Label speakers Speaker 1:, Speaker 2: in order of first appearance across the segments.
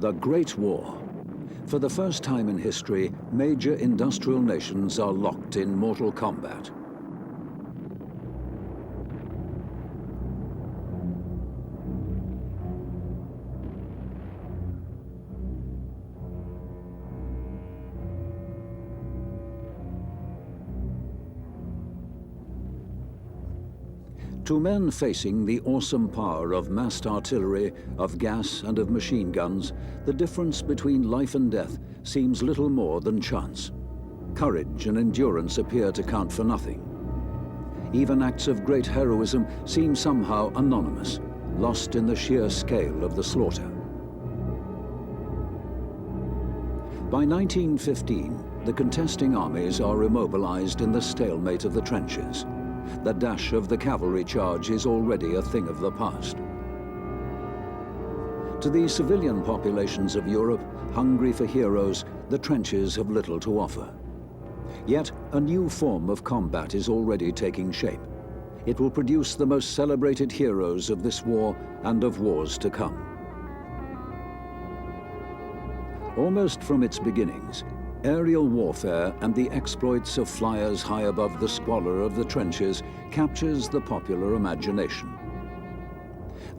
Speaker 1: The Great War. For the first time in history, major industrial nations are locked in mortal combat. To men facing the awesome power of massed artillery, of gas and of machine guns, the difference between life and death seems little more than chance. Courage and endurance appear to count for nothing. Even acts of great heroism seem somehow anonymous, lost in the sheer scale of the slaughter. By 1915, the contesting armies are immobilized in the stalemate of the trenches. The dash of the cavalry charge is already a thing of the past. To the civilian populations of Europe, hungry for heroes, the trenches have little to offer. Yet a new form of combat is already taking shape. It will produce the most celebrated heroes of this war and of wars to come. Almost from its beginnings, Aerial warfare and the exploits of flyers high above the squalor of the trenches captures the popular imagination.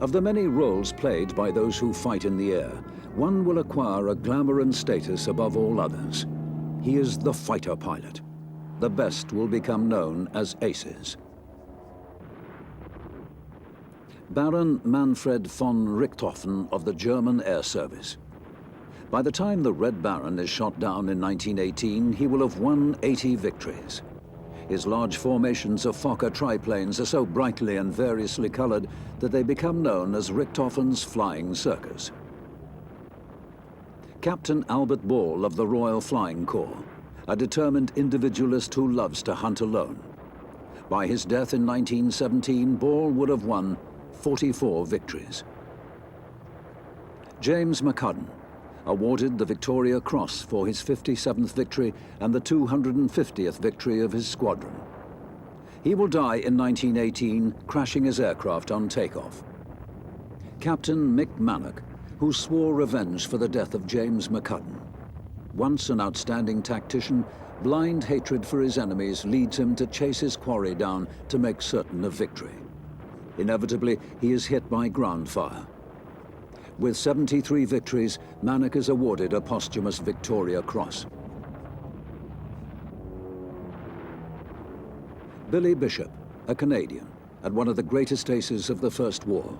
Speaker 1: Of the many roles played by those who fight in the air, one will acquire a glamour and status above all others. He is the fighter pilot. The best will become known as aces. Baron Manfred von Richthofen of the German Air Service. By the time the Red Baron is shot down in 1918, he will have won 80 victories. His large formations of Fokker triplanes are so brightly and variously colored that they become known as Richthofen's Flying Circus. Captain Albert Ball of the Royal Flying Corps, a determined individualist who loves to hunt alone. By his death in 1917, Ball would have won 44 victories. James McCudden, awarded the Victoria Cross for his 57th victory and the 250th victory of his squadron. He will die in 1918, crashing his aircraft on takeoff. Captain Mick Mannock, who swore revenge for the death of James McCudden. Once an outstanding tactician, blind hatred for his enemies leads him to chase his quarry down to make certain of victory. Inevitably, he is hit by ground fire. With 73 victories, Mannock is awarded a posthumous Victoria Cross. Billy Bishop, a Canadian, and one of the greatest aces of the First War.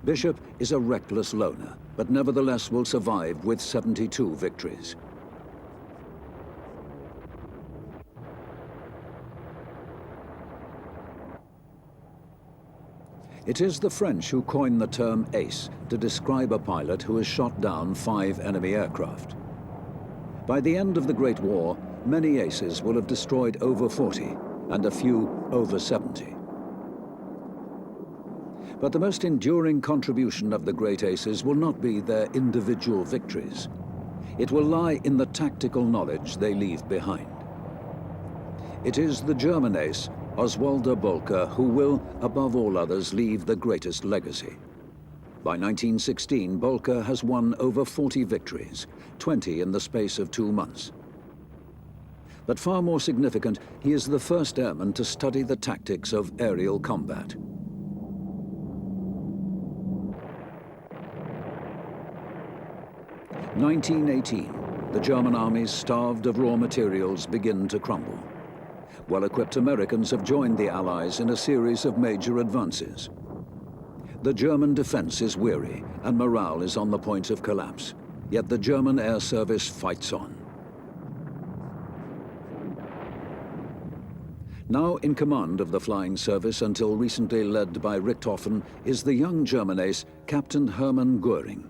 Speaker 1: Bishop is a reckless loner, but nevertheless will survive with 72 victories. It is the French who coined the term ace to describe a pilot who has shot down 5 enemy aircraft. By the end of the Great War, many aces will have destroyed over 40, and a few over 70. But the most enduring contribution of the great aces will not be their individual victories. It will lie in the tactical knowledge they leave behind. It is the German ace, Oswaldo Bolker, who will, above all others, leave the greatest legacy. By 1916, Bolker has won over 40 victories, 20 in the space of 2 months. But far more significant, he is the first airman to study the tactics of aerial combat. In 1918, the German armies, starved of raw materials, begin to crumble. Well-equipped Americans have joined the Allies in a series of major advances. The German defense is weary and morale is on the point of collapse, yet the German air service fights on. Now in command of the flying service, until recently led by Richthofen, is the young German ace, Captain Hermann Göring.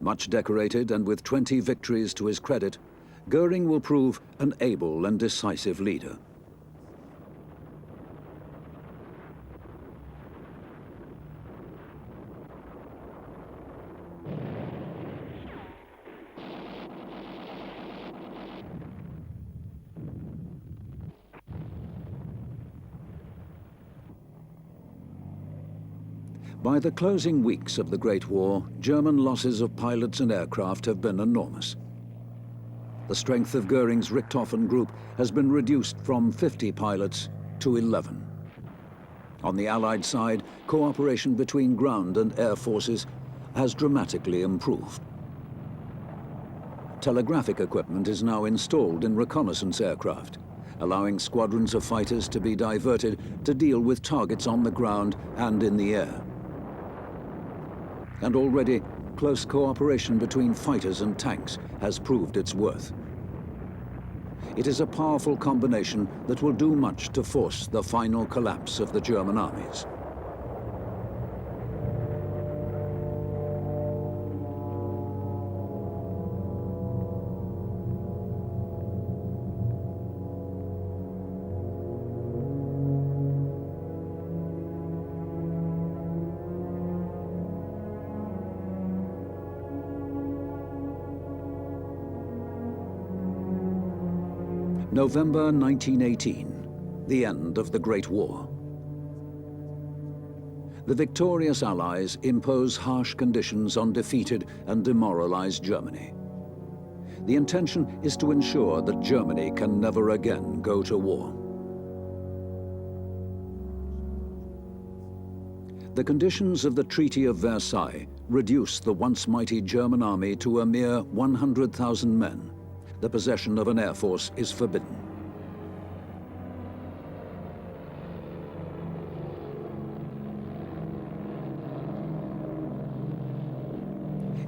Speaker 1: Much decorated and with 20 victories to his credit, Göring will prove an able and decisive leader. By the closing weeks of the Great War, German losses of pilots and aircraft have been enormous. The strength of Göring's Richthofen group has been reduced from 50 pilots to 11. On the Allied side, cooperation between ground and air forces has dramatically improved. Telegraphic equipment is now installed in reconnaissance aircraft, allowing squadrons of fighters to be diverted to deal with targets on the ground and in the air. And already, close cooperation between fighters and tanks has proved its worth. It is a powerful combination that will do much to force the final collapse of the German armies. November 1918, the end of the Great War. The victorious Allies impose harsh conditions on defeated and demoralized Germany. The intention is to ensure that Germany can never again go to war. The conditions of the Treaty of Versailles reduced the once mighty German army to a mere 100,000 men. The possession of an air force is forbidden.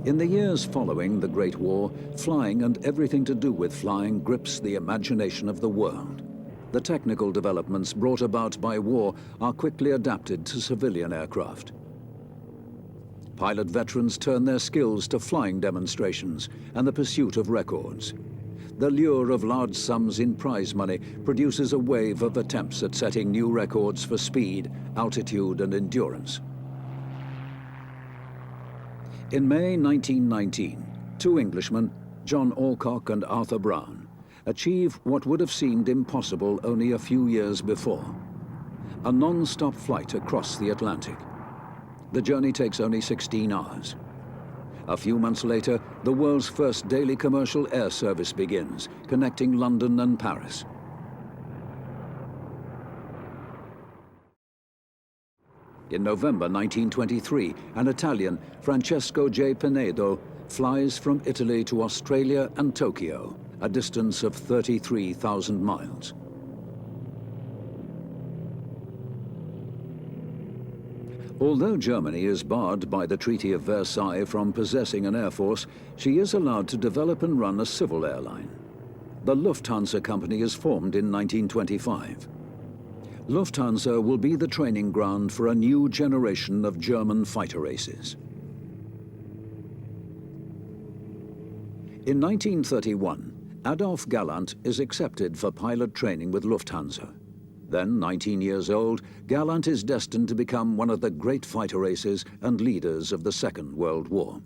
Speaker 1: In the years following the Great War, flying and everything to do with flying grips the imagination of the world. The technical developments brought about by war are quickly adapted to civilian aircraft. Pilot veterans turn their skills to flying demonstrations and the pursuit of records. The lure of large sums in prize money produces a wave of attempts at setting new records for speed, altitude, and endurance. In May 1919, two Englishmen, John Alcock and Arthur Brown, achieve what would have seemed impossible only a few years before: a non-stop flight across the Atlantic. The journey takes only 16 hours. A few months later, the world's first daily commercial air service begins, connecting London and Paris. In November 1923, an Italian, Francesco J. Pinedo, flies from Italy to Australia and Tokyo, a distance of 33,000 miles. Although Germany is barred by the Treaty of Versailles from possessing an air force, she is allowed to develop and run a civil airline. The Lufthansa company is formed in 1925. Lufthansa will be the training ground for a new generation of German fighter races. In 1931, Adolf Galland is accepted for pilot training with Lufthansa. Then, 19 years old, Galland is destined to become one of the great fighter races and leaders of the Second World War.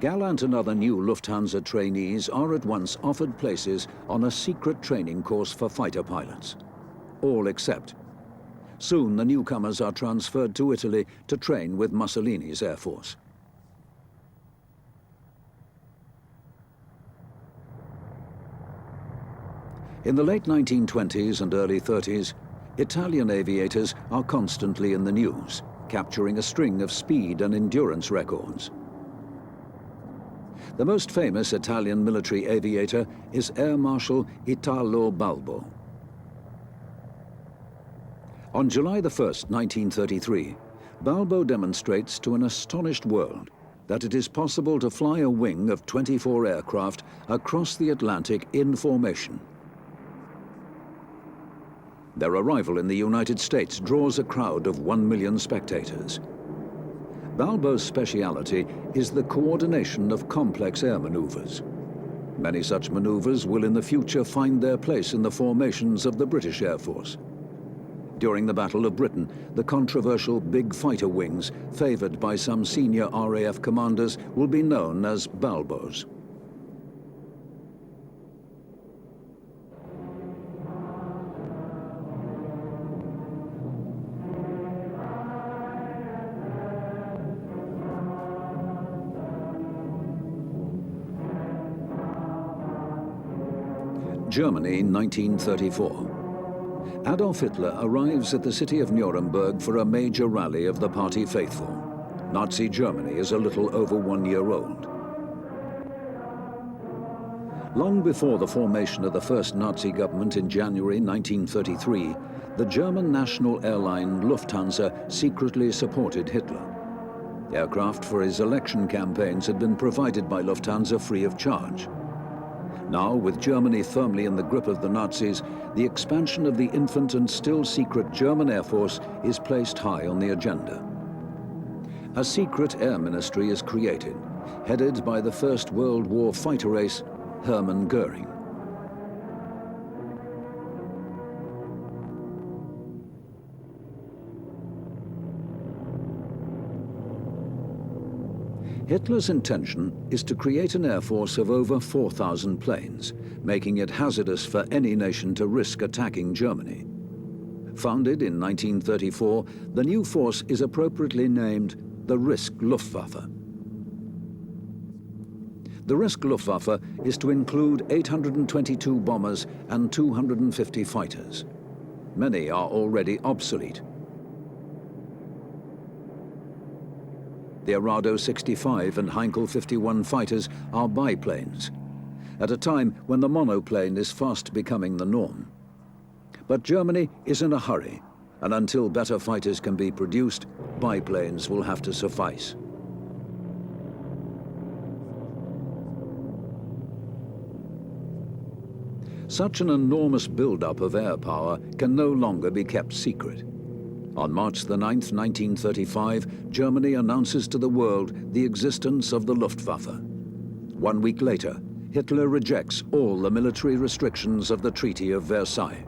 Speaker 1: Galland and other new Lufthansa trainees are at once offered places on a secret training course for fighter pilots. All accept. Soon the newcomers are transferred to Italy to train with Mussolini's Air Force. In the late 1920s and early 30s, Italian aviators are constantly in the news, capturing a string of speed and endurance records. The most famous Italian military aviator is Air Marshal Italo Balbo. On July 1st, 1933, Balbo demonstrates to an astonished world that it is possible to fly a wing of 24 aircraft across the Atlantic in formation. Their arrival in the United States draws a crowd of 1 million spectators. Balbo's speciality is the coordination of complex air maneuvers. Many such maneuvers will in the future find their place in the formations of the British Air Force. During the Battle of Britain, the controversial big fighter wings, favored by some senior RAF commanders, will be known as Balbos. Germany, 1934. Adolf Hitler arrives at the city of Nuremberg for a major rally of the party faithful. Nazi Germany is a little over 1 year old. Long before the formation of the first Nazi government in January 1933, the German national airline Lufthansa secretly supported Hitler. Aircraft for his election campaigns had been provided by Lufthansa free of charge. Now, with Germany firmly in the grip of the Nazis, the expansion of the infant and still secret German Air Force is placed high on the agenda. A secret air ministry is created, headed by the First World War fighter ace, Hermann Göring. Hitler's intention is to create an air force of over 4,000 planes, making it hazardous for any nation to risk attacking Germany. Founded in 1934, the new force is appropriately named the Risk Luftwaffe. The risk Luftwaffe is to include 822 bombers and 250 fighters. Many are already obsolete. The Arado 65 and Heinkel 51 fighters are biplanes, at a time when the monoplane is fast becoming the norm. But Germany is in a hurry, and until better fighters can be produced, biplanes will have to suffice. Such an enormous build-up of air power can no longer be kept secret. On March the 9th, 1935, Germany announces to the world the existence of the Luftwaffe. 1 week later, Hitler rejects all the military restrictions of the Treaty of Versailles.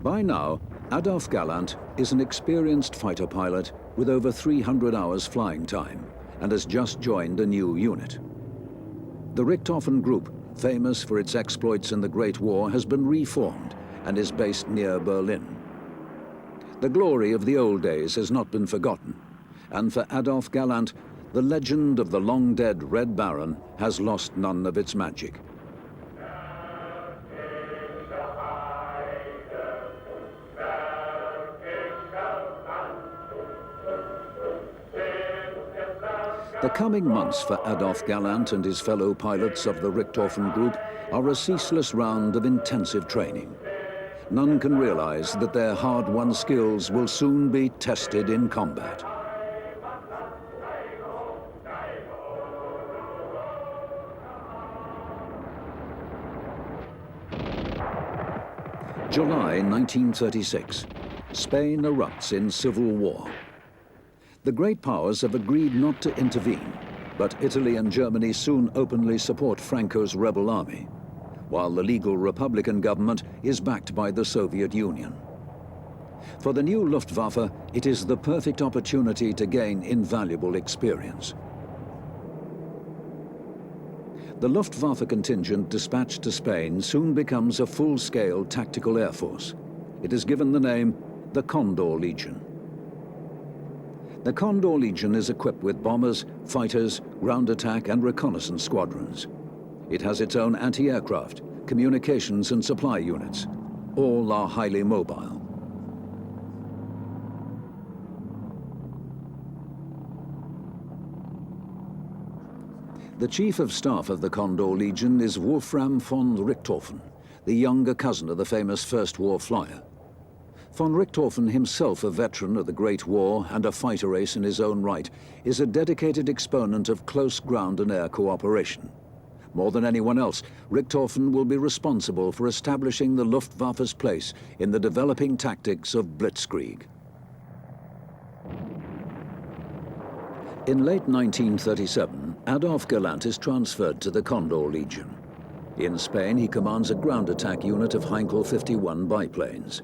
Speaker 1: By now, Adolf Galland is an experienced fighter pilot with over 300 hours flying time and has just joined a new unit. The Richthofen Group, famous for its exploits in the Great War, has been reformed and is based near Berlin. The glory of the old days has not been forgotten, and for Adolf Galland, the legend of the long-dead Red Baron has lost none of its magic. The coming months for Adolf Galland and his fellow pilots of the Richthofen Group are a ceaseless round of intensive training. None can realize that their hard-won skills will soon be tested in combat. July 1936. Spain erupts in civil war. The great powers have agreed not to intervene, but Italy and Germany soon openly support Franco's rebel army, while the legal Republican government is backed by the Soviet Union. For the new Luftwaffe, it is the perfect opportunity to gain invaluable experience. The Luftwaffe contingent dispatched to Spain soon becomes a full-scale tactical air force. It is given the name the Condor Legion. The Condor Legion is equipped with bombers, fighters, ground attack and reconnaissance squadrons. It has its own anti-aircraft, communications and supply units. All are highly mobile. The Chief of Staff of the Condor Legion is Wolfram von Richthofen, the younger cousin of the famous First War flyer. Von Richthofen, himself a veteran of the Great War and a fighter ace in his own right, is a dedicated exponent of close ground and air cooperation. More than anyone else, Richthofen will be responsible for establishing the Luftwaffe's place in the developing tactics of Blitzkrieg. In late 1937, Adolf Galland is transferred to the Condor Legion. In Spain, he commands a ground attack unit of Heinkel 51 biplanes.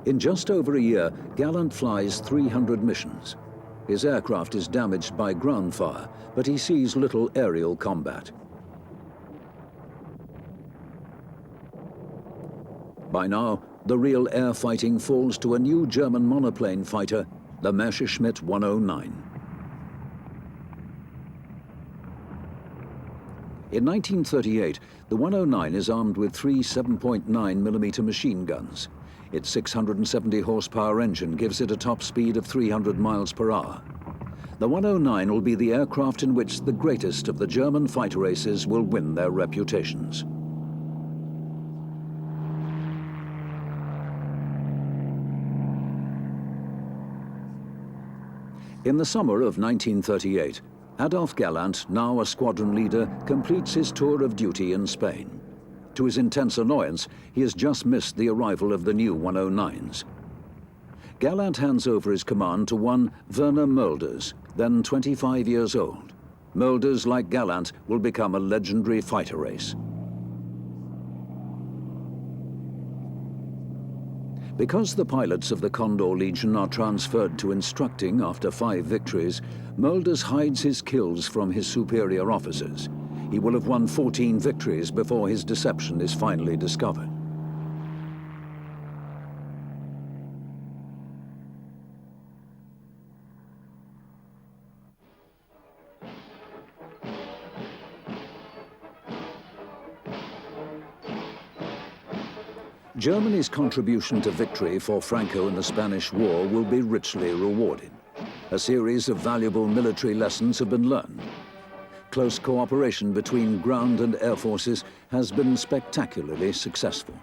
Speaker 1: In just over a year, Galland flies 300 missions. His aircraft is damaged by ground fire, but he sees little aerial combat. By now, the real air fighting falls to a new German monoplane fighter, the Messerschmitt 109. In 1938, the 109 is armed with three 7.9mm machine guns. Its 670 horsepower engine gives it a top speed of 300 miles per hour. The 109 will be the aircraft in which the greatest of the German fighter aces will win their reputations. In the summer of 1938, Adolf Galland, now a squadron leader, completes his tour of duty in Spain. To his intense annoyance, he has just missed the arrival of the new 109s. Galland hands over his command to one Werner Mölders, then 25 years old. Mölders, like Galland, will become a legendary fighter ace. Because the pilots of the Condor Legion are transferred to instructing after 5 victories, Mölders hides his kills from his superior officers. He will have won 14 victories before his deception is finally discovered. Germany's contribution to victory for Franco in the Spanish War will be richly rewarded. A series of valuable military lessons have been learned. Close cooperation between ground and air forces has been spectacularly successful.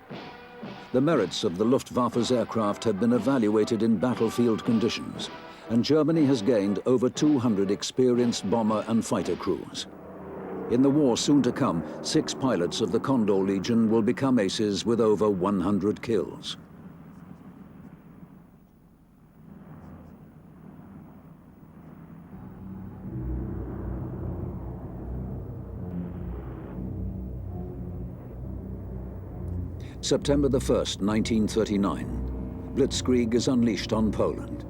Speaker 1: The merits of the Luftwaffe's aircraft have been evaluated in battlefield conditions, and Germany has gained over 200 experienced bomber and fighter crews. In the war soon to come, 6 pilots of the Condor Legion will become aces with over 100 kills. September the 1st, 1939. Blitzkrieg is unleashed on Poland.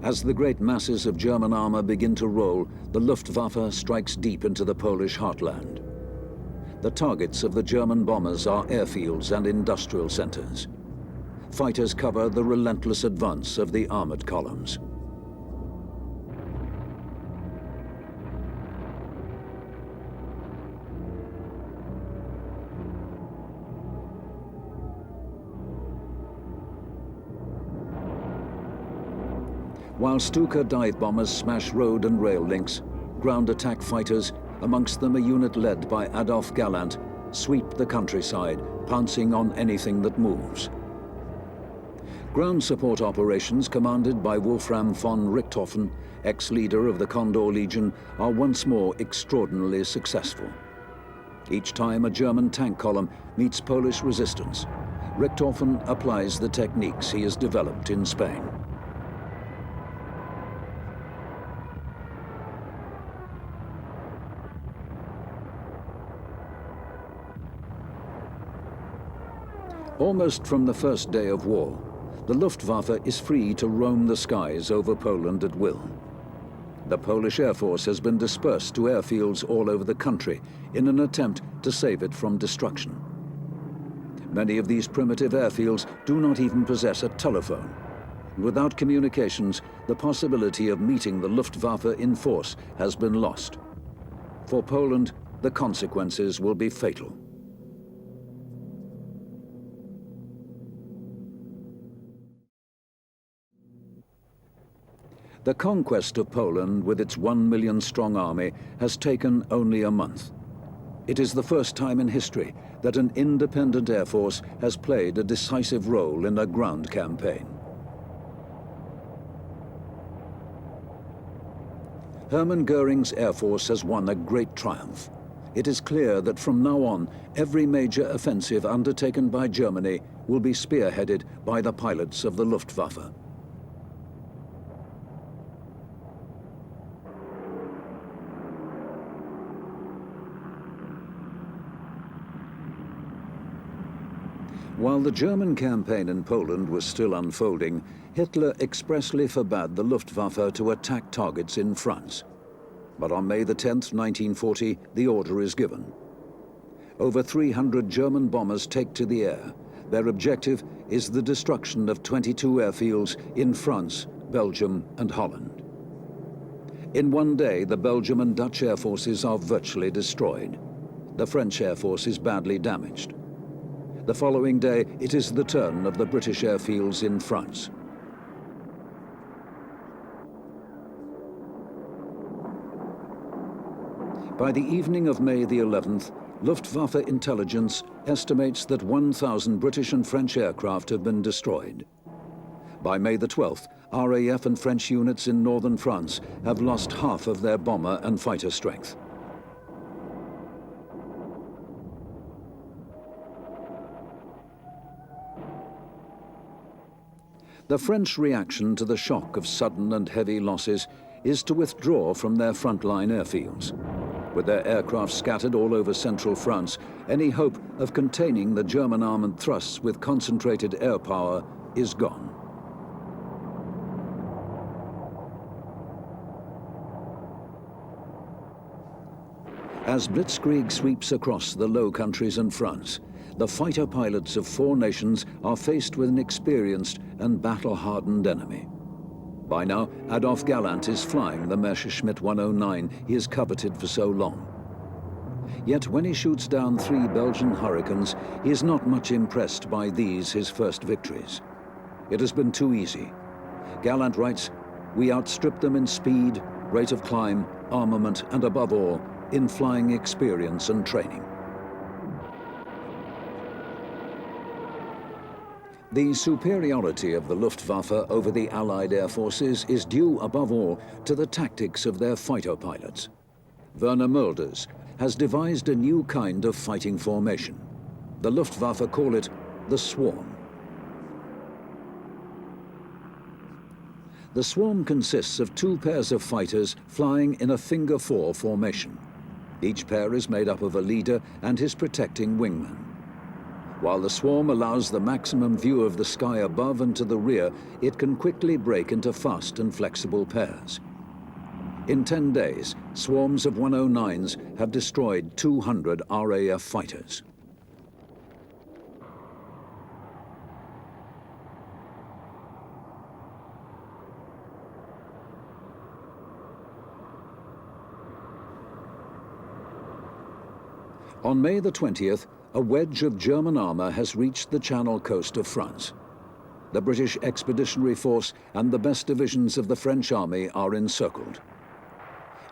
Speaker 1: As the great masses of German armor begin to roll, the Luftwaffe strikes deep into the Polish heartland. The targets of the German bombers are airfields and industrial centers. Fighters cover the relentless advance of the armored columns. While Stuka dive bombers smash road and rail links, ground attack fighters, amongst them a unit led by Adolf Galland, sweep the countryside, pouncing on anything that moves. Ground support operations commanded by Wolfram von Richthofen, ex-leader of the Condor Legion, are once more extraordinarily successful. Each time a German tank column meets Polish resistance, Richthofen applies the techniques he has developed in Spain. Almost from the first day of war, the Luftwaffe is free to roam the skies over Poland at will. The Polish Air Force has been dispersed to airfields all over the country in an attempt to save it from destruction. Many of these primitive airfields do not even possess a telephone. Without communications, the possibility of meeting the Luftwaffe in force has been lost. For Poland, the consequences will be fatal. The conquest of Poland with its 1 million-strong army has taken only a month. It is the first time in history that an independent air force has played a decisive role in a ground campaign. Hermann Göring's air force has won a great triumph. It is clear that from now on, every major offensive undertaken by Germany will be spearheaded by the pilots of the Luftwaffe. While the German campaign in Poland was still unfolding, Hitler expressly forbade the Luftwaffe to attack targets in France. But on May the 10th, 1940, the order is given. Over 300 German bombers take to the air. Their objective is the destruction of 22 airfields in France, Belgium, and Holland. In one day, the Belgian and Dutch air forces are virtually destroyed. The French air force is badly damaged. The following day, it is the turn of the British airfields in France. By the evening of May the 11th, Luftwaffe intelligence estimates that 1,000 British and French aircraft have been destroyed. By May the 12th, RAF and French units in northern France have lost half of their bomber and fighter strength. The French reaction to the shock of sudden and heavy losses is to withdraw from their frontline airfields. With their aircraft scattered all over central France, any hope of containing the German armored thrusts with concentrated air power is gone. As Blitzkrieg sweeps across the Low Countries and France, the fighter pilots of 4 nations are faced with an experienced and battle-hardened enemy. By now, Adolf Galland is flying the Messerschmitt 109 he has coveted for so long. Yet when he shoots down 3 Belgian Hurricanes, he is not much impressed by these, his first victories. It has been too easy. Galland writes, "We outstripped them in speed, rate of climb, armament, and above all, in flying experience and training." The superiority of the Luftwaffe over the Allied air forces is due above all to the tactics of their fighter pilots. Werner Mulders has devised a new kind of fighting formation. The Luftwaffe call it the swarm. The swarm consists of 2 pairs of fighters flying in a finger-4 formation. Each pair is made up of a leader and his protecting wingman. While the swarm allows the maximum view of the sky above and to the rear, it can quickly break into fast and flexible pairs. In 10 days, swarms of 109s have destroyed 200 RAF fighters. On May the 20th, a wedge of German armor has reached the Channel coast of France. The British Expeditionary Force and the best divisions of the French army are encircled.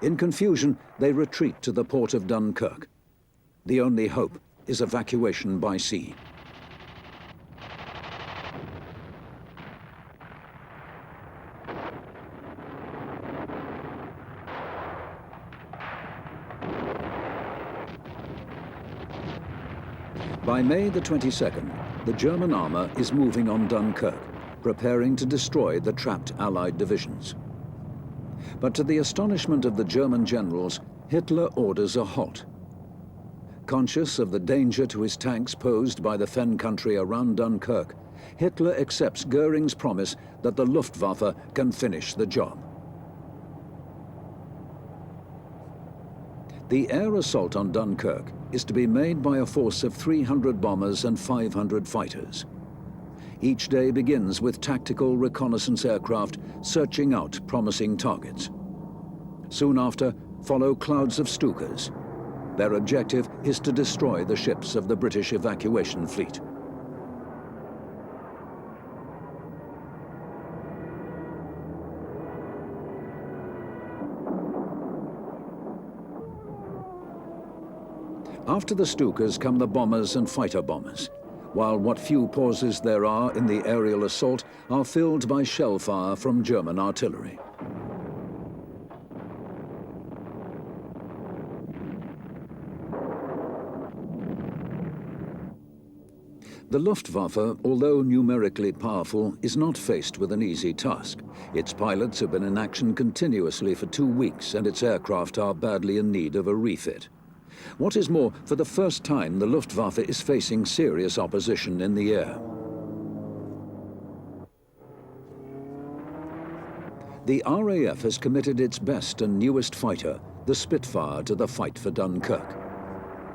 Speaker 1: In confusion, they retreat to the port of Dunkirk. The only hope is evacuation by sea. By May the 22nd, the German armor is moving on Dunkirk, preparing to destroy the trapped Allied divisions. But to the astonishment of the German generals, Hitler orders a halt. Conscious of the danger to his tanks posed by the Fen country around Dunkirk, Hitler accepts Goering's promise that the Luftwaffe can finish the job. The air assault on Dunkirk is to be made by a force of 300 bombers and 500 fighters. Each day begins with tactical reconnaissance aircraft searching out promising targets. Soon after, follow clouds of Stukas. Their objective is to destroy the ships of the British evacuation fleet. After the Stukas come the bombers and fighter bombers, while what few pauses there are in the aerial assault are filled by shell fire from German artillery. The Luftwaffe, although numerically powerful, is not faced with an easy task. Its pilots have been in action continuously for 2 weeks, and its aircraft are badly in need of a refit. What is more, for the first time, the Luftwaffe is facing serious opposition in the air. The RAF has committed its best and newest fighter, the Spitfire, to the fight for Dunkirk.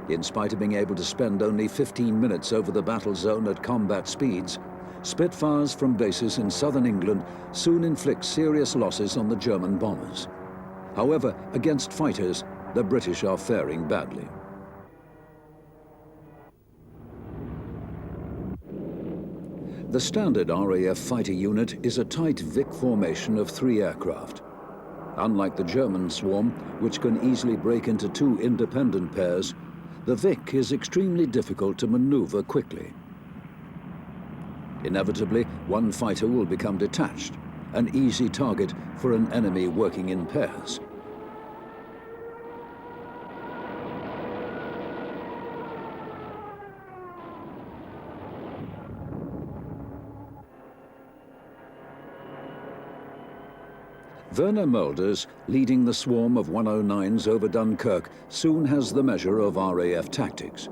Speaker 1: In spite of being able to spend only 15 minutes over the battle zone at combat speeds, Spitfires from bases in southern England soon inflict serious losses on the German bombers. However, against fighters, the British are faring badly. The standard RAF fighter unit is a tight Vic formation of 3 aircraft. Unlike the German swarm, which can easily break into 2 independent pairs, the Vic is extremely difficult to maneuver quickly. Inevitably, one fighter will become detached, an easy target for an enemy working in pairs. Werner Mulders, leading the swarm of 109s over Dunkirk, soon has the measure of RAF tactics.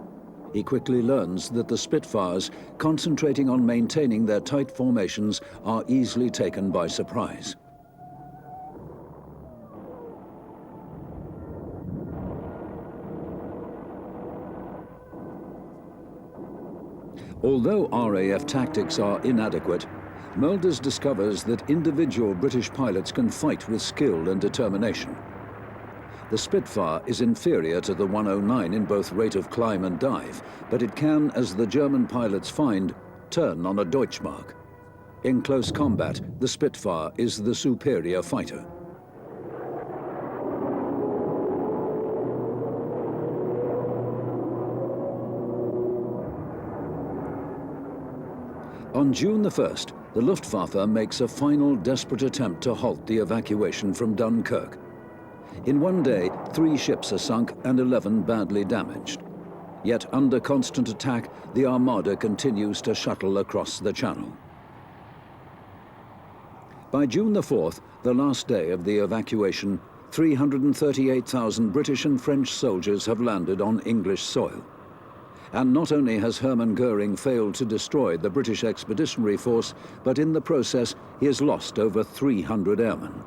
Speaker 1: He quickly learns that the Spitfires, concentrating on maintaining their tight formations, are easily taken by surprise. Although RAF tactics are inadequate, Mulders discovers that individual British pilots can fight with skill and determination. The Spitfire is inferior to the 109 in both rate of climb and dive, but it can, as the German pilots find, turn on a Deutschmark. In close combat, the Spitfire is the superior fighter. On June the 1st, the Luftwaffe makes a final desperate attempt to halt the evacuation from Dunkirk. In one day, 3 ships are sunk and 11 badly damaged. Yet under constant attack, the Armada continues to shuttle across the Channel. By June the 4th, the last day of the evacuation, 338,000 British and French soldiers have landed on English soil. And not only has Hermann Göring failed to destroy the British Expeditionary Force, but in the process he has lost over 300 airmen.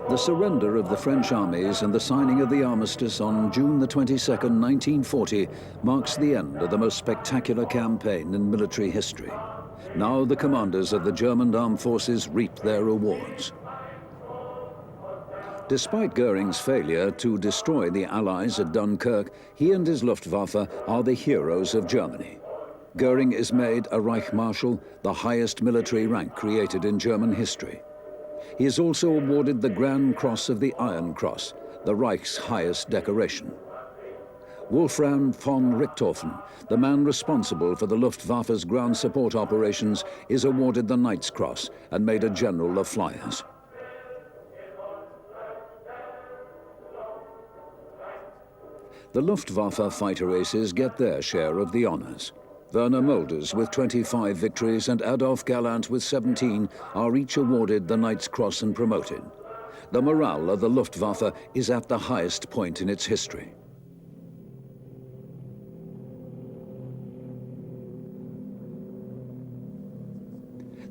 Speaker 1: The surrender of the French armies and the signing of the armistice on June the 22nd, 1940 marks the end of the most spectacular campaign in military history. Now the commanders of the German armed forces reap their rewards. Despite Göring's failure to destroy the Allies at Dunkirk, he and his Luftwaffe are the heroes of Germany. Göring is made a Reich Marshal, the highest military rank created in German history. He is also awarded the Grand Cross of the Iron Cross, the Reich's highest decoration. Manfred von Richthofen, the man responsible for the Luftwaffe's ground support operations, is awarded the Knight's Cross and made a General of Flyers. The Luftwaffe fighter aces get their share of the honors. Werner Mulders with 25 victories and Adolf Galland with 17 are each awarded the Knight's Cross and promoted. The morale of the Luftwaffe is at the highest point in its history.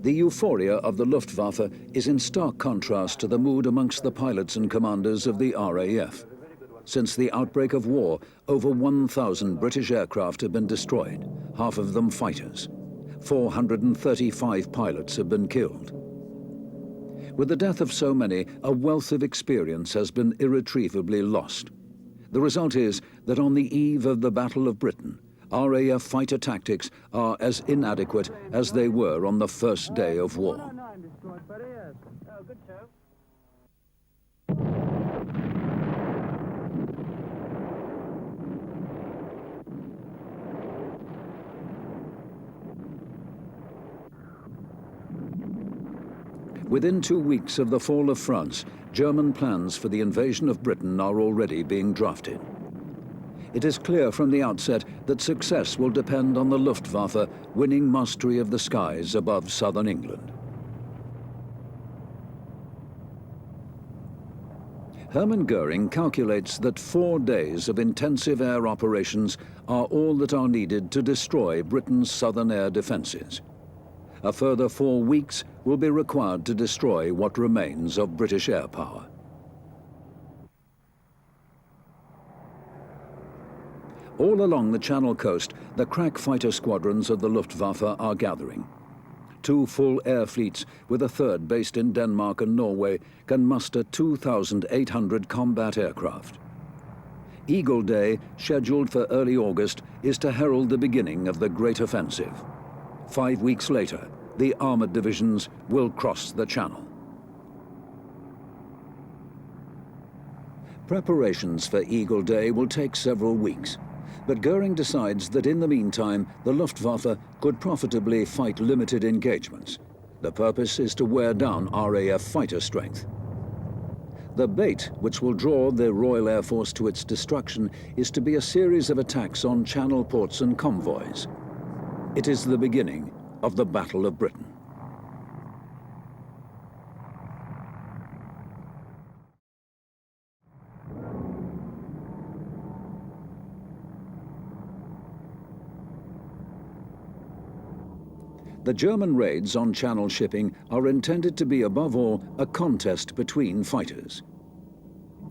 Speaker 1: The euphoria of the Luftwaffe is in stark contrast to the mood amongst the pilots and commanders of the RAF. Since the outbreak of war, over 1,000 British aircraft have been destroyed, half of them fighters. 435 pilots have been killed. With the death of so many, a wealth of experience has been irretrievably lost. The result is that on the eve of the Battle of Britain, RAF fighter tactics are as inadequate as they were on the first day of war. Within 2 weeks of the fall of France, German plans for the invasion of Britain are already being drafted. It is clear from the outset that success will depend on the Luftwaffe winning mastery of the skies above southern England. Hermann Göring calculates that 4 days of intensive air operations are all that are needed to destroy Britain's southern air defences. A further 4 weeks will be required to destroy what remains of British air power. All along the Channel coast, the crack fighter squadrons of the Luftwaffe are gathering. 2 full air fleets, with a third based in Denmark and Norway, can muster 2,800 combat aircraft. Eagle Day, scheduled for early August, is to herald the beginning of the Great Offensive. 5 weeks later, the armoured divisions will cross the Channel. Preparations for Eagle Day will take several weeks, but Göring decides that in the meantime, the Luftwaffe could profitably fight limited engagements. The purpose is to wear down RAF fighter strength. The bait which will draw the Royal Air Force to its destruction is to be a series of attacks on Channel ports and convoys. It is the beginning of the Battle of Britain. The German raids on Channel shipping are intended to be above all a contest between fighters.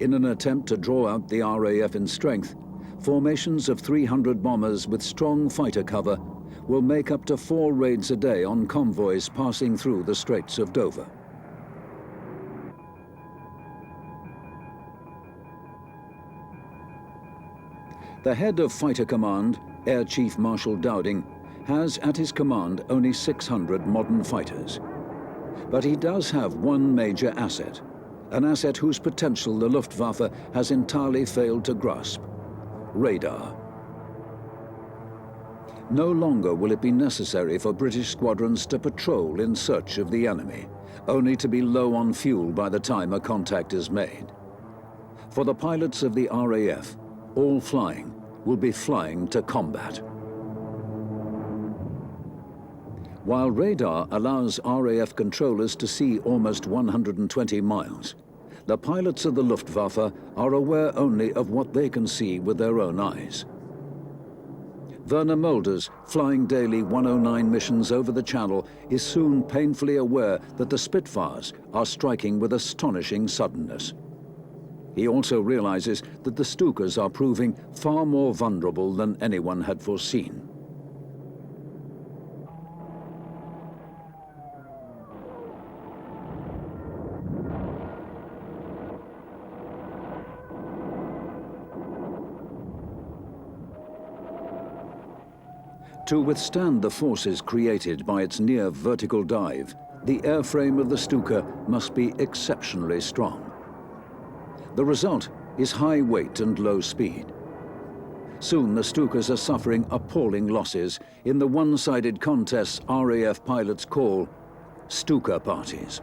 Speaker 1: In an attempt to draw out the RAF in strength, formations of 300 bombers with strong fighter cover will make up to 4 raids a day on convoys passing through the Straits of Dover. The head of Fighter Command, Air Chief Marshal Dowding, has at his command only 600 modern fighters. But he does have one major asset, an asset whose potential the Luftwaffe has entirely failed to grasp: radar. No longer will it be necessary for British squadrons to patrol in search of the enemy, only to be low on fuel by the time a contact is made. For the pilots of the RAF, all flying will be flying to combat. While radar allows RAF controllers to see almost 120 miles, the pilots of the Luftwaffe are aware only of what they can see with their own eyes. Werner Mulders, flying daily 109 missions over the Channel, is soon painfully aware that the Spitfires are striking with astonishing suddenness. He also realizes that the Stukas are proving far more vulnerable than anyone had foreseen. To withstand the forces created by its near vertical dive, the airframe of the Stuka must be exceptionally strong. The result is high weight and low speed. Soon the Stukas are suffering appalling losses in the one-sided contests RAF pilots call Stuka parties.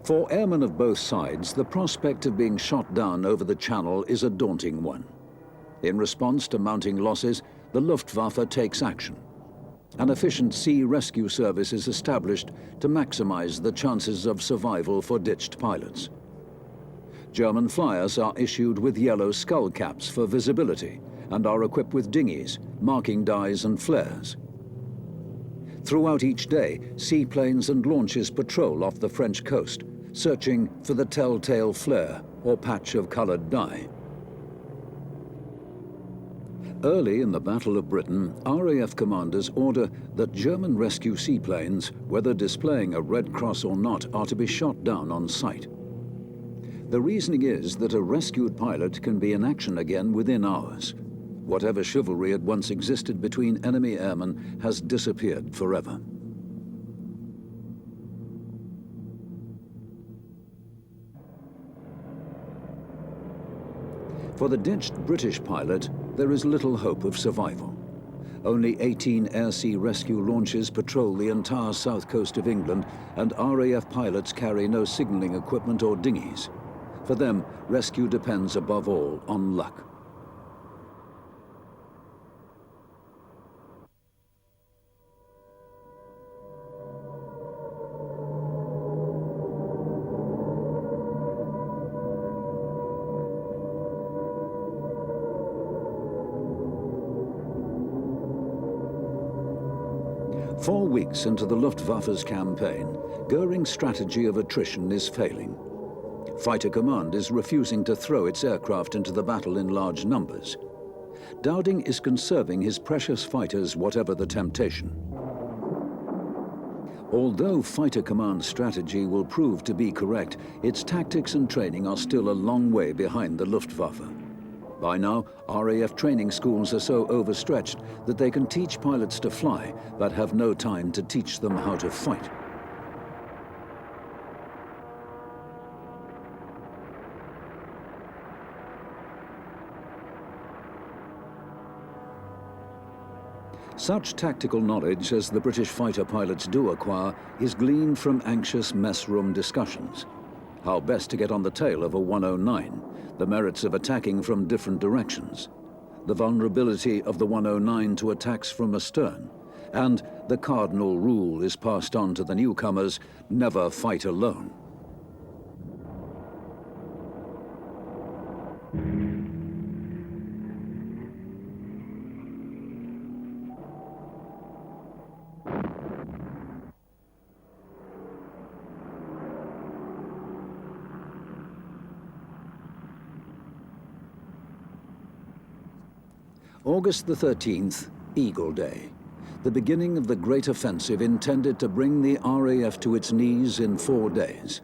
Speaker 1: For airmen of both sides, the prospect of being shot down over the Channel is a daunting one. In response to mounting losses, the Luftwaffe takes action. An efficient sea rescue service is established to maximize the chances of survival for ditched pilots. German flyers are issued with yellow skull caps for visibility and are equipped with dinghies, marking dyes and flares. Throughout each day, seaplanes and launches patrol off the French coast, searching for the telltale flare or patch of colored dye. Early in the Battle of Britain, RAF commanders order that German rescue seaplanes, whether displaying a Red Cross or not, are to be shot down on sight. The reasoning is that a rescued pilot can be in action again within hours. Whatever chivalry had once existed between enemy airmen has disappeared forever. For the ditched British pilot, there is little hope of survival. Only 18 air-sea rescue launches patrol the entire south coast of England, and RAF pilots carry no signaling equipment or dinghies. For them, rescue depends above all on luck. Four weeks into the Luftwaffe's campaign, Goering's strategy of attrition is failing. Fighter Command is refusing to throw its aircraft into the battle in large numbers. Dowding is conserving his precious fighters whatever the temptation. Although Fighter Command's strategy will prove to be correct, its tactics and training are still a long way behind the Luftwaffe. By now, RAF training schools are so overstretched that they can teach pilots to fly, but have no time to teach them how to fight. Such tactical knowledge as the British fighter pilots do acquire is gleaned from anxious mess room discussions. How best to get on the tail of a 109, the merits of attacking from different directions, the vulnerability of the 109 to attacks from astern, and the cardinal rule is passed on to the newcomers: never fight alone. August the 13th, Eagle Day, the beginning of the great offensive intended to bring the RAF to its knees in 4 days.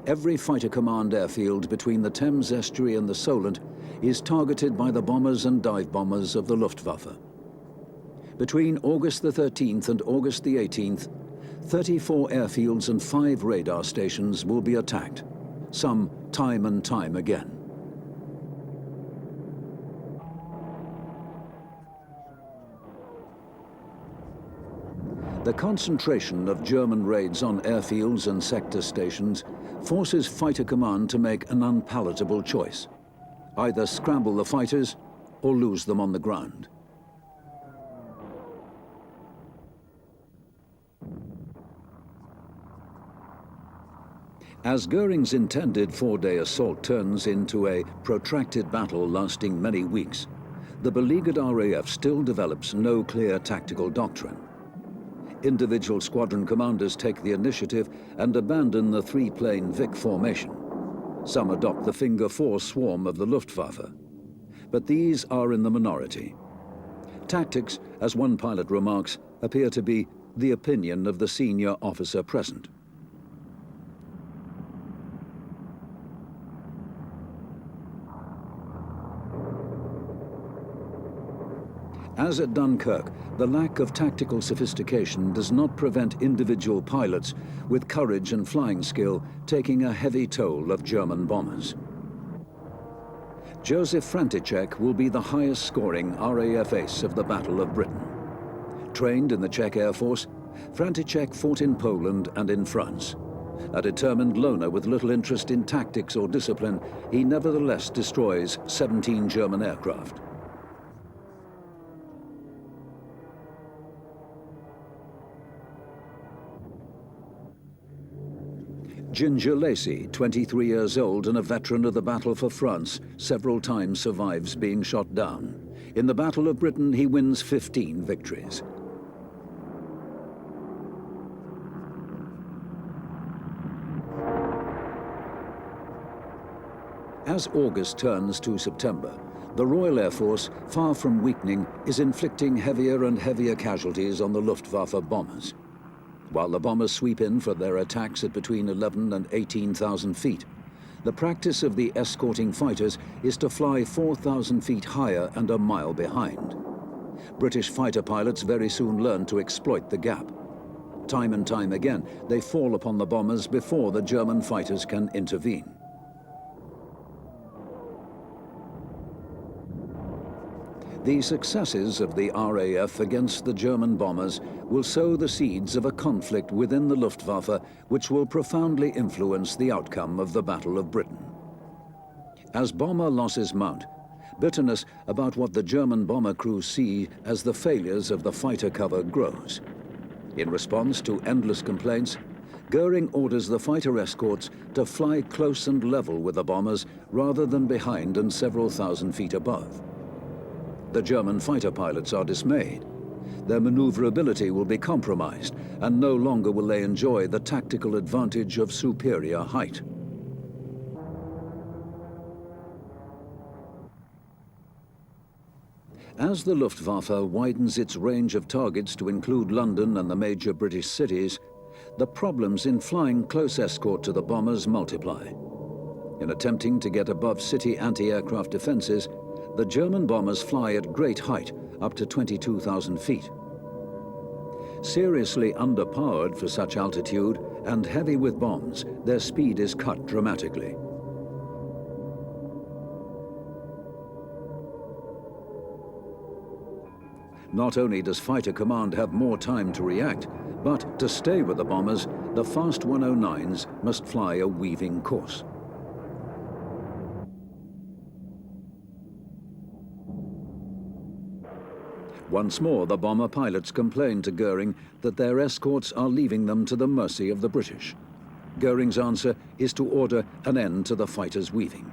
Speaker 1: Every fighter command airfield between the Thames estuary and the Solent is targeted by the bombers and dive bombers of the Luftwaffe. Between August the 13th and August the 18th, 34 airfields and 5 radar stations will be attacked, some time and time again. The concentration of German raids on airfields and sector stations forces Fighter Command to make an unpalatable choice: either scramble the fighters or lose them on the ground. As Goering's intended 4-day assault turns into a protracted battle lasting many weeks, the beleaguered RAF still develops no clear tactical doctrine. Individual squadron commanders take the initiative and abandon the 3-plane Vic formation. Some adopt the Finger 4 swarm of the Luftwaffe. But these are in the minority. Tactics, as one pilot remarks, appear to be the opinion of the senior officer present. As at Dunkirk, the lack of tactical sophistication does not prevent individual pilots with courage and flying skill taking a heavy toll of German bombers. Joseph František will be the highest scoring RAF ace of the Battle of Britain. Trained in the Czech Air Force, František fought in Poland and in France. A determined loner with little interest in tactics or discipline, he nevertheless destroys 17 German aircraft. Ginger Lacey, 23 years old and a veteran of the Battle for France, several times survives being shot down. In the Battle of Britain, he wins 15 victories. As August turns to September, the Royal Air Force, far from weakening, is inflicting heavier and heavier casualties on the Luftwaffe bombers. While the bombers sweep in for their attacks at between 11,000 and 18,000 feet, the practice of the escorting fighters is to fly 4,000 feet higher and a mile behind. British fighter pilots very soon learn to exploit the gap. Time and time again, they fall upon the bombers before the German fighters can intervene. The successes of the RAF against the German bombers will sow the seeds of a conflict within the Luftwaffe which will profoundly influence the outcome of the Battle of Britain. As bomber losses mount, bitterness about what the German bomber crews see as the failures of the fighter cover grows. In response to endless complaints, Goering orders the fighter escorts to fly close and level with the bombers rather than behind and several thousand feet above. The German fighter pilots are dismayed. Their maneuverability will be compromised, and no longer will they enjoy the tactical advantage of superior height. As the Luftwaffe widens its range of targets to include London and the major British cities, the problems in flying close escort to the bombers multiply. In attempting to get above city anti-aircraft defenses, the German bombers fly at great height, up to 22,000 feet. Seriously underpowered for such altitude and heavy with bombs, their speed is cut dramatically. Not only does Fighter Command have more time to react, but to stay with the bombers, the fast 109s must fly a weaving course. Once more, the bomber pilots complain to Goering that their escorts are leaving them to the mercy of the British. Goering's answer is to order an end to the fighters' weaving.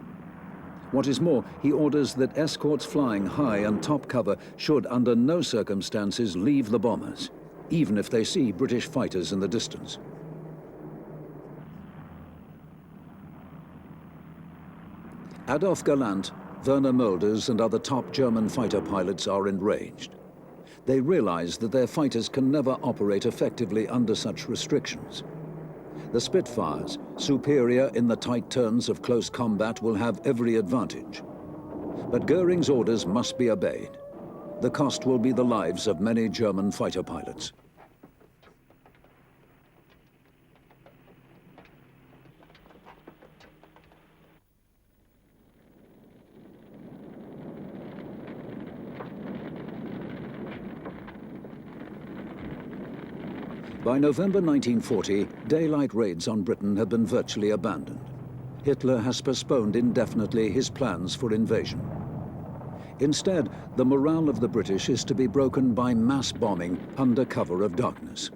Speaker 1: What is more, he orders that escorts flying high and top cover should under no circumstances leave the bombers, even if they see British fighters in the distance. Adolphe Galland, Werner Mölders and other top German fighter pilots are enraged. They realize that their fighters can never operate effectively under such restrictions. The Spitfires, superior in the tight turns of close combat, will have every advantage. But Goering's orders must be obeyed. The cost will be the lives of many German fighter pilots. By November 1940, daylight raids on Britain have been virtually abandoned. Hitler has postponed indefinitely his plans for invasion. Instead, the morale of the British is to be broken by mass bombing under cover of darkness.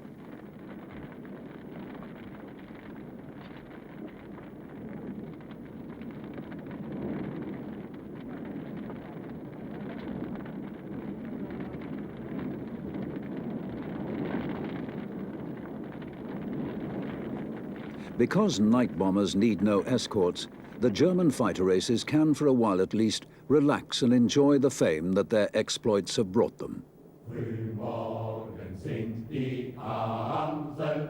Speaker 1: Because night bombers need no escorts, the German fighter races can, for a while at least, relax and enjoy the fame that their exploits have brought them.
Speaker 2: Frühmorgen singt die Amsel,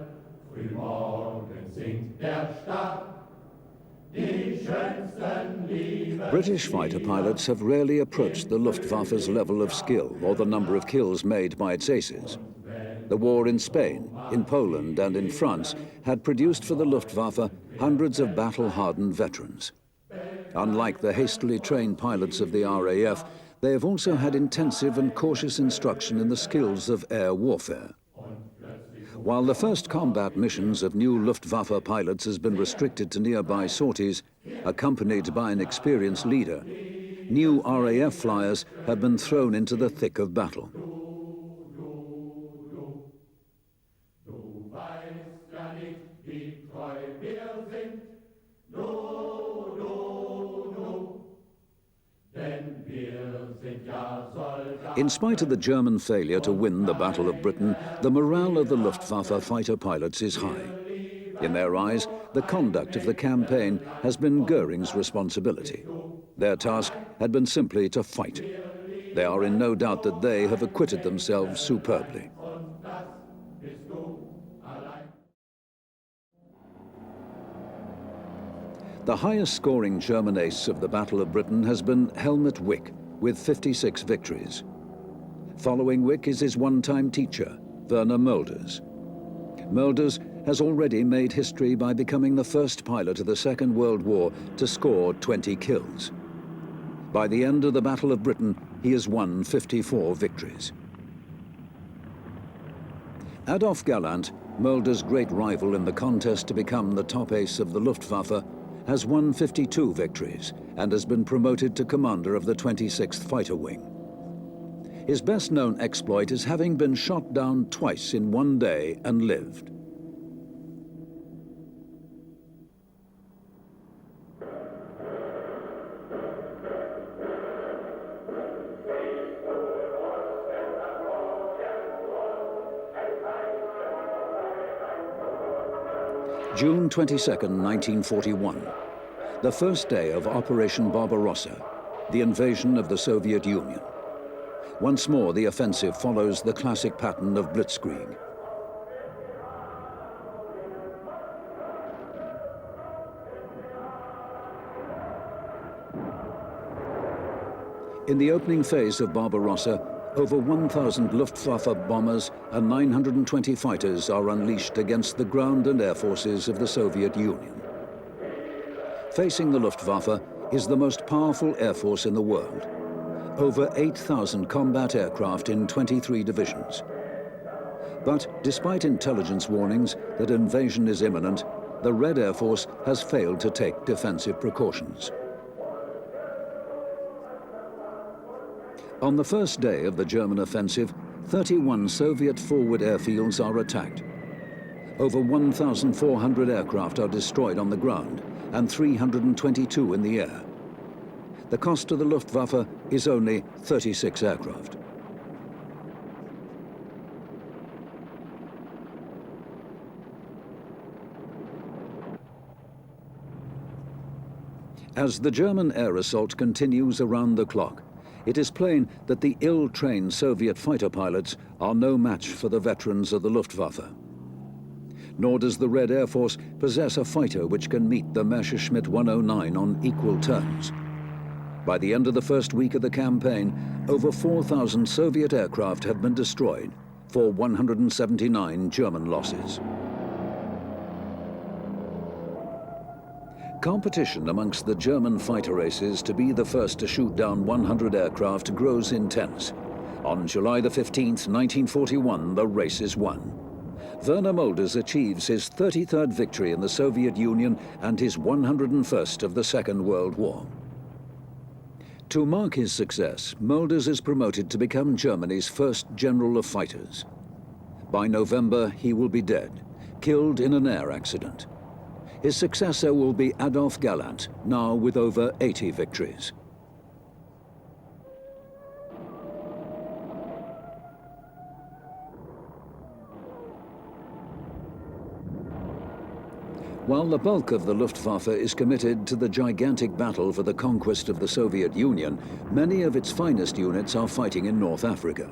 Speaker 2: frühmorgen singt der Stab, die schönsten Lieben.
Speaker 1: British fighter pilots have rarely approached the Luftwaffe's level of skill or the number of kills made by its aces. The war in Spain, in Poland and in France had produced for the Luftwaffe hundreds of battle-hardened veterans. Unlike the hastily trained pilots of the RAF, they have also had intensive and cautious instruction in the skills of air warfare. While the first combat missions of new Luftwaffe pilots has been restricted to nearby sorties, accompanied by an experienced leader, new RAF flyers have been thrown into the thick of battle. In spite of the German failure to win the Battle of Britain, the morale of the Luftwaffe fighter pilots is high. In their eyes, the conduct of the campaign has been Goering's responsibility. Their task had been simply to fight. They are in no doubt that they have acquitted themselves superbly. The highest scoring German ace of the Battle of Britain has been Helmut Wick, with 56 victories. Following Wick is his one-time teacher, Werner Mölders. Mölders has already made history by becoming the first pilot of the Second World War to score 20 kills. By the end of the Battle of Britain, he has won 54 victories. Adolf Galland, Mölders' great rival in the contest to become the top ace of the Luftwaffe, has won 52 victories and has been promoted to commander of the 26th Fighter Wing. His best-known exploit is having been shot down twice in one day and lived. June 22nd, 1941, the first day of Operation Barbarossa, the invasion of the Soviet Union. Once more, the offensive follows the classic pattern of Blitzkrieg. In the opening phase of Barbarossa, over 1,000 Luftwaffe bombers and 920 fighters are unleashed against the ground and air forces of the Soviet Union. Facing the Luftwaffe is the most powerful air force in the world. Over 8,000 combat aircraft in 23 divisions. But despite intelligence warnings that invasion is imminent, the Red Air Force has failed to take defensive precautions. On the first day of the German offensive, 31 Soviet forward airfields are attacked. Over 1,400 aircraft are destroyed on the ground and 322 in the air. The cost to the Luftwaffe is only 36 aircraft. As the German air assault continues around the clock, it is plain that the ill-trained Soviet fighter pilots are no match for the veterans of the Luftwaffe. Nor does the Red Air Force possess a fighter which can meet the Messerschmitt 109 on equal terms. By the end of the first week of the campaign, over 4,000 Soviet aircraft have been destroyed, for 179 German losses. Competition amongst the German fighter races to be the first to shoot down 100 aircraft grows intense. On July the 15th, 1941, the race is won. Werner Mulders achieves his 33rd victory in the Soviet Union and his 101st of the Second World War. To mark his success, Mulders is promoted to become Germany's first general of fighters. By November, he will be dead, killed in an air accident. His successor will be Adolf Galland, now with over 80 victories. While the bulk of the Luftwaffe is committed to the gigantic battle for the conquest of the Soviet Union, many of its finest units are fighting in North Africa.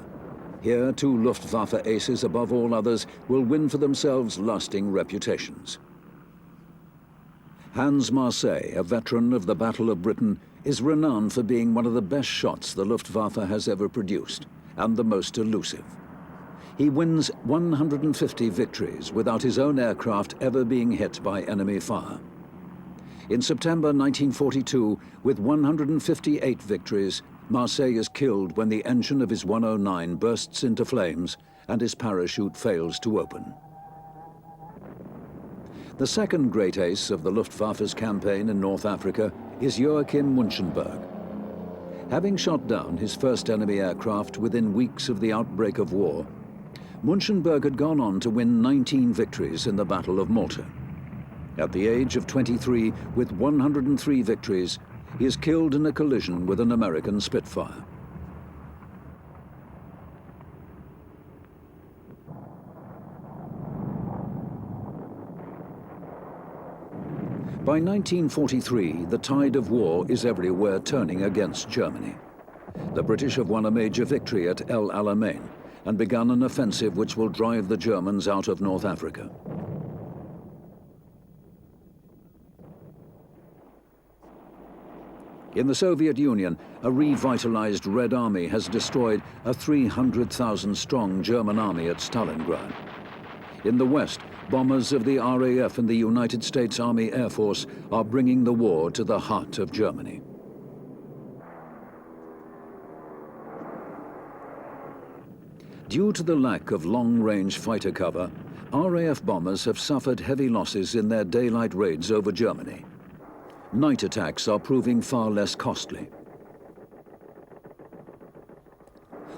Speaker 1: Here, two Luftwaffe aces above all others will win for themselves lasting reputations. Hans Marseille, a veteran of the Battle of Britain, is renowned for being one of the best shots the Luftwaffe has ever produced, and the most elusive. He wins 150 victories without his own aircraft ever being hit by enemy fire. In September 1942, with 158 victories, Marseille is killed when the engine of his 109 bursts into flames and his parachute fails to open. The second great ace of the Luftwaffe's campaign in North Africa is Joachim Munchenberg. Having shot down his first enemy aircraft within weeks of the outbreak of war, Munchenberg had gone on to win 19 victories in the Battle of Malta. At the age of 23, with 103 victories, he is killed in a collision with an American Spitfire. By 1943, the tide of war is everywhere turning against Germany. The British have won a major victory at El Alamein and begun an offensive which will drive the Germans out of North Africa. In the Soviet Union, a revitalized Red Army has destroyed a 300,000-strong German army at Stalingrad. In the West, bombers of the RAF and the United States Army Air Force are bringing the war to the heart of Germany. Due to the lack of long-range fighter cover, RAF bombers have suffered heavy losses in their daylight raids over Germany. Night attacks are proving far less costly.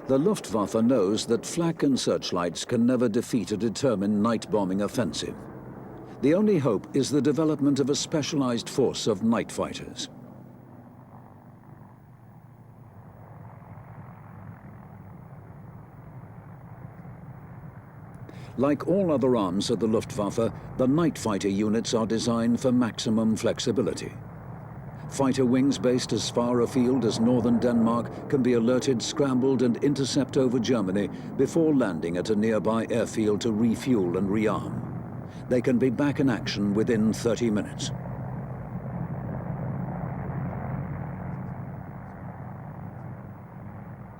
Speaker 1: The Luftwaffe knows that flak and searchlights can never defeat a determined night bombing offensive. The only hope is the development of a specialized force of night fighters. Like all other arms of the Luftwaffe, the night fighter units are designed for maximum flexibility. Fighter wings based as far afield as northern Denmark can be alerted, scrambled and intercept over Germany before landing at a nearby airfield to refuel and rearm. They can be back in action within 30 minutes.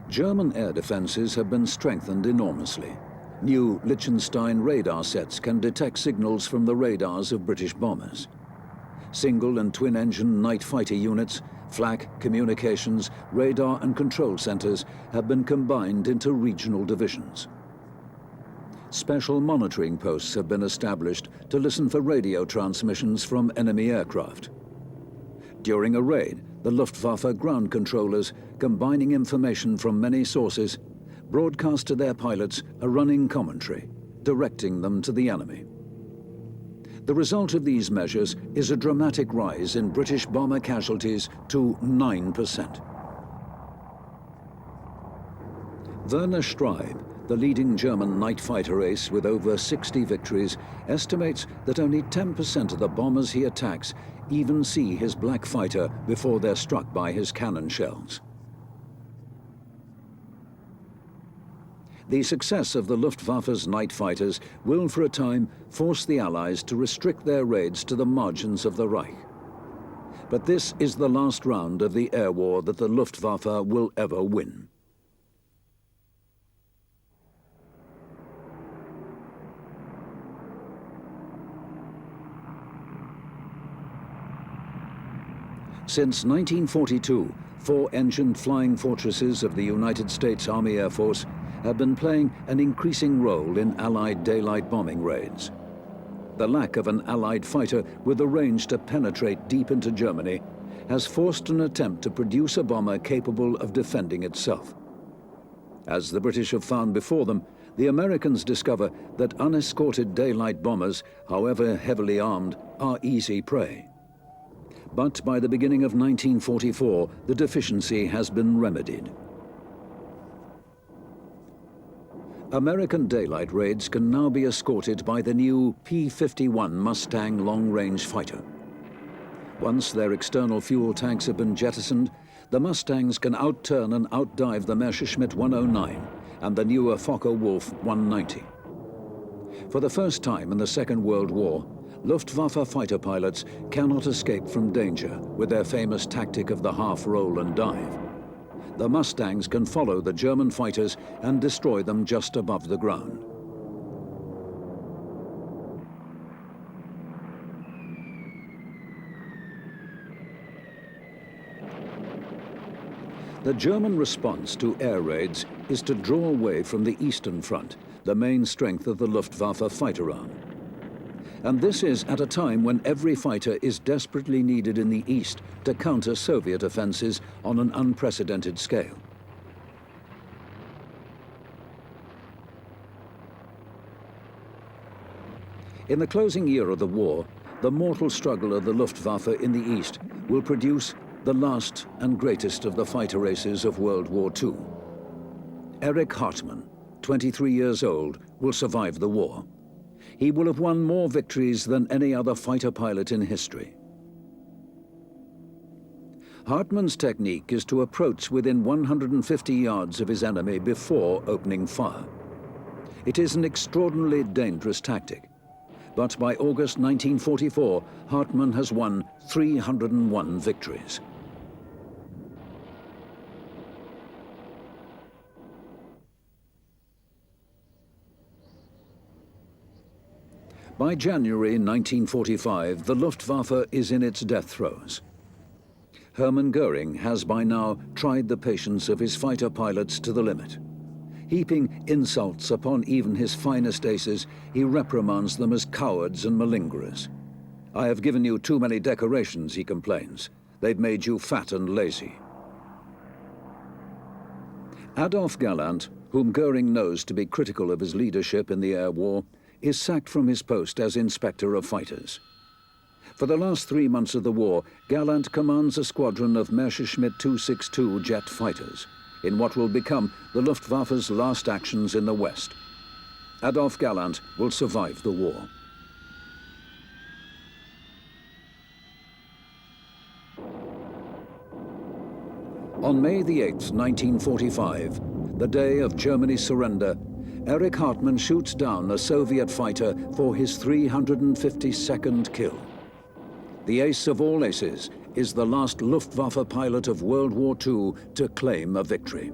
Speaker 1: German air defenses have been strengthened enormously. New Liechtenstein radar sets can detect signals from the radars of British bombers. Single and twin-engine night fighter units, flak, communications, radar and control centers have been combined into regional divisions. Special monitoring posts have been established to listen for radio transmissions from enemy aircraft. During a raid, the Luftwaffe ground controllers, combining information from many sources, broadcast to their pilots a running commentary, directing them to the enemy. The result of these measures is a dramatic rise in British bomber casualties to 9%. Werner Streib, the leading German night fighter ace with over 60 victories, estimates that only 10% of the bombers he attacks even see his black fighter before they're struck by his cannon shells. The success of the Luftwaffe's night fighters will, for a time, force the Allies to restrict their raids to the margins of the Reich. But this is the last round of the air war that the Luftwaffe will ever win. Since 1942, four-engined flying fortresses of the United States Army Air Force have been playing an increasing role in Allied daylight bombing raids. The lack of an Allied fighter with the range to penetrate deep into Germany has forced an attempt to produce a bomber capable of defending itself. As the British have found before them, the Americans discover that unescorted daylight bombers, however heavily armed, are easy prey. But by the beginning of 1944, the deficiency has been remedied. American daylight raids can now be escorted by the new P-51 Mustang long-range fighter. Once their external fuel tanks have been jettisoned, the Mustangs can outturn and outdive the Messerschmitt 109 and the newer Focke-Wulf 190. For the first time in the Second World War, Luftwaffe fighter pilots cannot escape from danger with their famous tactic of the half roll and dive. The Mustangs can follow the German fighters and destroy them just above the ground. The German response to air raids is to draw away from the Eastern Front, the main strength of the Luftwaffe fighter arm. And this is at a time when every fighter is desperately needed in the East to counter Soviet offensives on an unprecedented scale. In the closing year of the war, the mortal struggle of the Luftwaffe in the East will produce the last and greatest of the fighter races of World War II. Erich Hartmann, 23 years old, will survive the war. He will have won more victories than any other fighter pilot in history. Hartmann's technique is to approach within 150 yards of his enemy before opening fire. It is an extraordinarily dangerous tactic, but by August 1944, Hartmann has won 301 victories. By January 1945, the Luftwaffe is in its death throes. Hermann Goering has by now tried the patience of his fighter pilots to the limit. Heaping insults upon even his finest aces, he reprimands them as cowards and malingerers. "I have given you too many decorations," he complains. "They've made you fat and lazy." Adolf Galland, whom Goering knows to be critical of his leadership in the air war, is sacked from his post as inspector of fighters. For the last 3 months of the war, Galland commands a squadron of Messerschmitt 262 jet fighters in what will become the Luftwaffe's last actions in the West. Adolf Galland will survive the war. On May the 8th, 1945, the day of Germany's surrender, Erich Hartmann shoots down a Soviet fighter for his 352nd kill. The ace of all aces is the last Luftwaffe pilot of World War II to claim a victory.